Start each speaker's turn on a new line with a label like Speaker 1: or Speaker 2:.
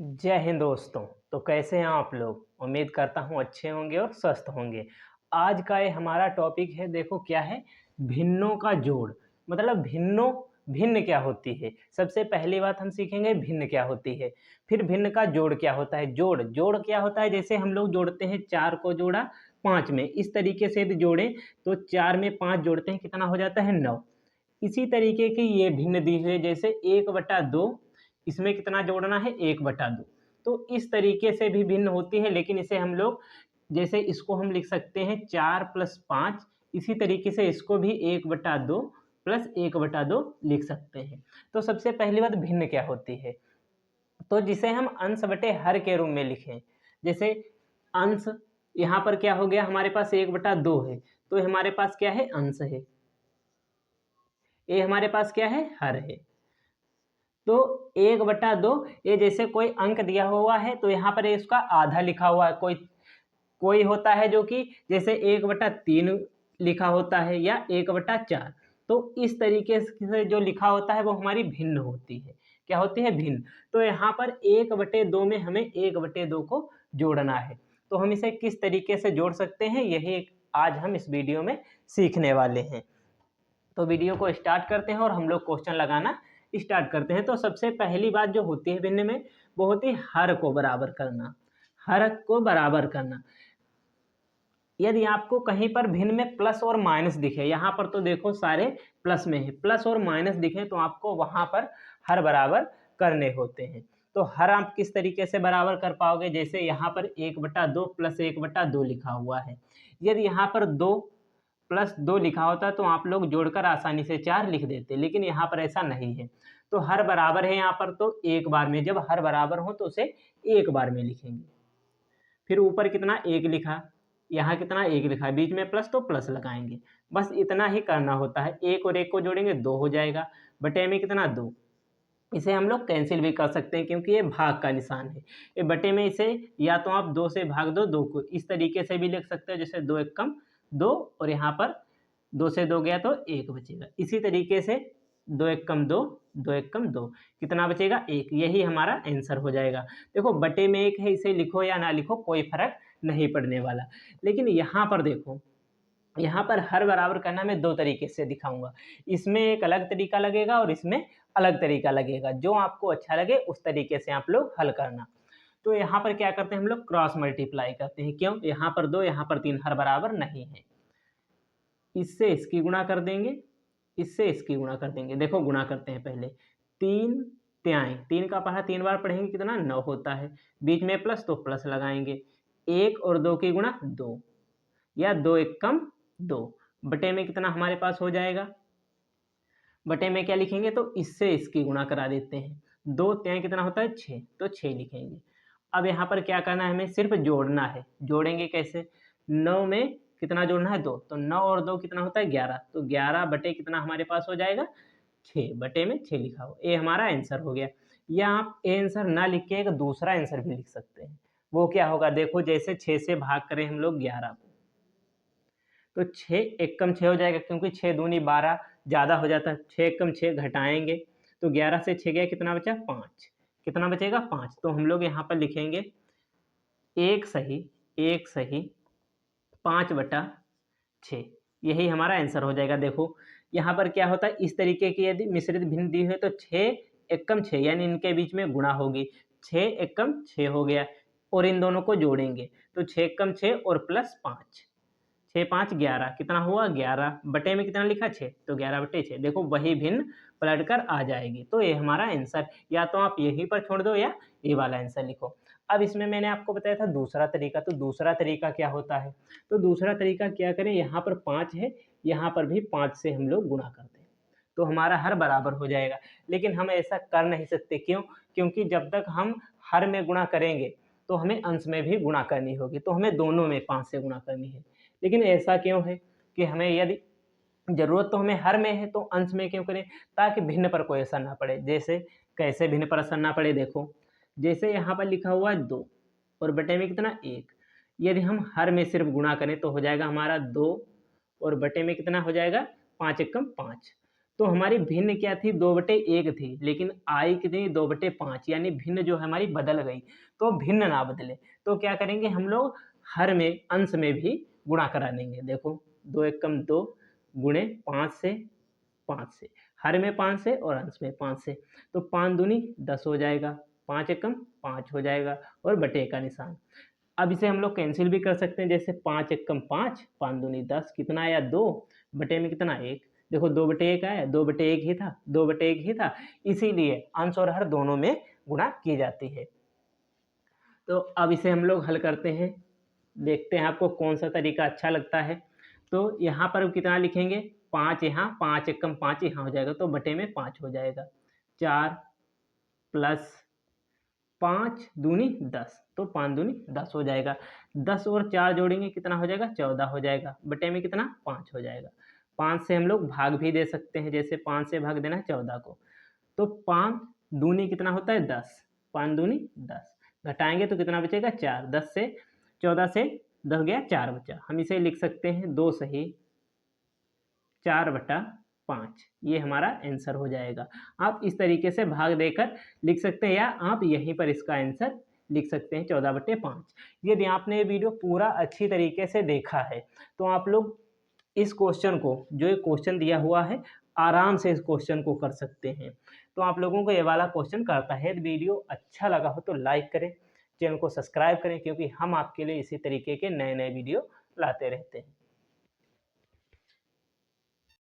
Speaker 1: जय हिंद दोस्तों। तो कैसे हैं आप लोग? उम्मीद करता हूँ अच्छे होंगे और स्वस्थ होंगे। आज का ये हमारा टॉपिक है, देखो क्या है, भिन्नों का जोड़। मतलब भिन्न क्या होती है। सबसे पहली बात हम सीखेंगे भिन्न क्या होती है, फिर भिन्न का जोड़ क्या होता है। जोड़ जोड़ क्या होता है, जैसे हम लोग जोड़ते हैं 4 को जोड़ा 5 में, इस तरीके से यदि जोड़ें तो 4 में 5 जोड़ते हैं, कितना हो जाता है 9। इसी तरीके की ये भिन्न दी हुई है, जैसे 1/2, इसमें कितना जोड़ना है 1/2। तो इस तरीके से भी भिन्न होती है, लेकिन इसे हम लोग, जैसे इसको हम लिख सकते हैं 4+5, इसी तरीके से इसको भी 1/2 प्लस 1/2 लिख सकते हैं। तो सबसे पहली बात भिन्न क्या होती है, तो जिसे हम अंश बटे हर के रूप में लिखें। जैसे अंश, यहाँ पर क्या हो गया, हमारे पास 1/2 है, तो हमारे पास क्या है, अंश है। ये हमारे पास क्या है, हर है। तो 1/2, ये जैसे कोई अंक दिया हुआ है तो यहाँ पर इसका आधा लिखा हुआ है। कोई कोई होता है जो कि जैसे 1/3 लिखा होता है या 1/4। तो इस तरीके से जो लिखा होता है वो हमारी भिन्न होती है। क्या होती है, भिन्न। तो यहाँ पर 1/2 में हमें 1/2 को जोड़ना है। तो हम इसे किस तरीके से जोड़ सकते हैं, यही आज हम इस वीडियो में सीखने वाले हैं। तो वीडियो को स्टार्ट करते हैं और हम लोग क्वेश्चन लगाना स्टार्ट करते हैं। तो सबसे पहली बात जो होती है भिन्न में, वो होती है हर को बराबर करना। हर को बराबर करना, यदि आपको कहीं पर भिन्न में प्लस और माइनस दिखे, यहाँ पर तो देखो सारे प्लस में है, प्लस और माइनस दिखे तो आपको वहाँ पर हर बराबर करने होते हैं। तो हर आप किस तरीके से बराबर कर पाओगे, जैसे यहाँ पर 1/2 प्लस 1/2 लिखा हुआ है। यदि यहाँ पर 2+2 लिखा होता तो आप लोग जोड़कर आसानी से 4 लिख देते, लेकिन यहाँ पर ऐसा नहीं है। तो हर बराबर है यहाँ पर, तो एक बार में, जब हर बराबर हो तो उसे एक बार में लिखेंगे। फिर ऊपर कितना 1 लिखा, यहाँ कितना 1 लिखा है, बीच में प्लस तो प्लस लगाएंगे। बस इतना ही करना होता है। 1 और 1 को जोड़ेंगे 2 हो जाएगा, बटे में कितना 2। इसे हम लोग कैंसिल भी कर सकते हैं क्योंकि ये भाग का निशान है। ये बटे में इसे या तो आप 2 से भाग दो, 2 को इस तरीके से भी लिख सकते हो, जैसे 2 एकम 2, और यहाँ पर 2 से 2 गया तो 1 बचेगा। इसी तरीके से 2 एकम 2, 2 एकम 2, कितना बचेगा 1। यही हमारा आंसर हो जाएगा। देखो बटे में 1 है, इसे लिखो या ना लिखो कोई फर्क नहीं पड़ने वाला। लेकिन यहाँ पर देखो, यहाँ पर हर बराबर करना मैं 2 तरीके से दिखाऊंगा। इसमें एक अलग तरीका लगेगा और इसमें अलग तरीका लगेगा। जो आपको अच्छा लगे उस तरीके से आप लोग हल करना। तो यहाँ पर क्या करते हैं, हम लोग क्रॉस मल्टीप्लाई करते हैं। क्यों, यहाँ पर 2, यहाँ पर 3 हर बराबर नहीं है। इससे इसकी गुणा कर देंगे, इससे इसकी गुणा कर देंगे। देखो गुणा करते हैं पहले, 3 त्याई, 3 का पढ़ा 3 बार पढ़ेंगे कितना 9 होता है। बीच में प्लस तो प्लस लगाएंगे। 1 और 2 की गुणा 2, या 2 एकम 2, बटे में कितना हमारे पास हो जाएगा, बटे में क्या लिखेंगे, तो इससे इसकी गुणा करा देते हैं। 2 त्याई कितना होता है 6, तो 6 लिखेंगे। अब यहाँ पर क्या करना है, हमें सिर्फ जोड़ना है। जोड़ेंगे कैसे, 9 में कितना जोड़ना है 2, तो 9 और 2 कितना होता है 11, तो 11 बटे कितना हमारे पास हो जाएगा 6, बटे में 6 लिखा हो। ये हमारा आंसर हो गया। या आप ये आंसर ना लिख के एक दूसरा आंसर भी लिख सकते हैं। वो क्या होगा, देखो जैसे 6 से भाग करें हम लोग 11 को, तो 6 एकम 6 हो जाएगा, क्योंकि 6 दूनी 12 ज़्यादा हो जाता है। 6 एकम 6 घटाएंगे तो 11 से 6 गया, कितना बचा 5, कितना बचेगा 5। तो हम लोग यहाँ पर लिखेंगे एक सही, एक सही 5/6, यही हमारा आंसर हो जाएगा। देखो यहाँ पर क्या होता है, इस तरीके की यदि मिश्रित भिन्न दी हुई है तो 6 एकम 6, यानी इनके बीच में गुणा होगी। 6 एकम 6 हो गया, और इन दोनों को जोड़ेंगे तो 6 एकम 6 और प्लस 5, 6 5 11, कितना हुआ 11, बटे में कितना लिखा 6, तो 11/6। देखो वही भिन्न पलट कर आ जाएगी। तो ये हमारा आंसर, या तो आप यहीं पर छोड़ दो या ये वाला आंसर लिखो। अब इसमें मैंने आपको बताया था दूसरा तरीका, तो दूसरा तरीका क्या होता है, तो दूसरा तरीका क्या करें, यहाँ पर 5 है, यहाँ पर भी 5 से हम लोग गुणा करते हैं, तो हमारा हर बराबर हो जाएगा। लेकिन हम ऐसा कर नहीं सकते, क्यों, क्योंकि जब तक हम हर में गुणा करेंगे तो हमें अंश में भी गुणा करनी होगी, तो हमें दोनों में 5 से गुणा करनी है। लेकिन ऐसा क्यों है कि हमें यदि ज़रूरत तो हमें हर में है तो अंश में क्यों करें, ताकि भिन्न पर कोई असर ना पड़े। जैसे कैसे भिन्न पर असर ना पड़े, देखो जैसे यहाँ पर लिखा हुआ है 2 और बटे में कितना 1, यदि हम हर में सिर्फ गुणा करें तो हो जाएगा हमारा 2, और बटे में कितना हो जाएगा 5 एकम 5। तो हमारी भिन्न क्या थी, 2/1 थी, लेकिन आई कितनी 2/5, यानी भिन्न जो है हमारी बदल गई। तो भिन्न ना बदले तो क्या करेंगे हम लोग, हर में अंश में भी गुणा करा देंगे। देखो 2 एकम 2 गुणे 5 से, 5 से, हर में 5 से और अंश में 5 से, तो 5 दूनी 10 हो जाएगा, 5 एकम 5 हो जाएगा और बटे का निशान। अब इसे हम लोग कैंसिल भी कर सकते हैं, जैसे 5 एकम 5, 5 दूनी 10, कितना आया 2, बटे में कितना 1, देखो 2/1 आया, 2/1 ही था, 2/1 ही था, इसीलिए अंश और हर दोनों में गुणा की जाती है। तो अब इसे हम लोग हल करते हैं, देखते हैं आपको कौन सा तरीका अच्छा लगता है। तो यहाँ पर कितना लिखेंगे, 5 यहाँ, 5 एकम 5 यहाँ हो जाएगा, तो बटे में 5 हो जाएगा, 4 प्लस 5 दूनी 10, तो 5 दूनी 10 हो जाएगा, 10 और 4 जोड़ेंगे कितना हो जाएगा, 14 हो जाएगा, बटे में कितना 5 हो जाएगा। 5 से हम लोग भाग भी दे सकते हैं, जैसे 5 से भाग देना है 14 को, तो 5 दूनी कितना होता है 10, 5 दूनी 10, घटाएंगे तो कितना बचेगा 4, 10 से 14 से 10 गया 4 बचा, हम इसे लिख सकते हैं 2 सही 4/5, ये हमारा आंसर हो जाएगा। आप इस तरीके से भाग देकर लिख सकते हैं, या आप यहीं पर इसका आंसर लिख सकते हैं 14/5। यदि आपने ये वीडियो पूरा अच्छी तरीके से देखा है तो आप लोग इस क्वेश्चन को, जो ये क्वेश्चन दिया हुआ है, आराम से इस क्वेश्चन को कर सकते हैं। तो आप लोगों को ये वाला क्वेश्चन करता है। यदि वीडियो अच्छा लगा हो तो लाइक करें, चैनल को सब्सक्राइब करें, क्योंकि हम आपके लिए इसी तरीके के नए नए वीडियो लाते रहते हैं।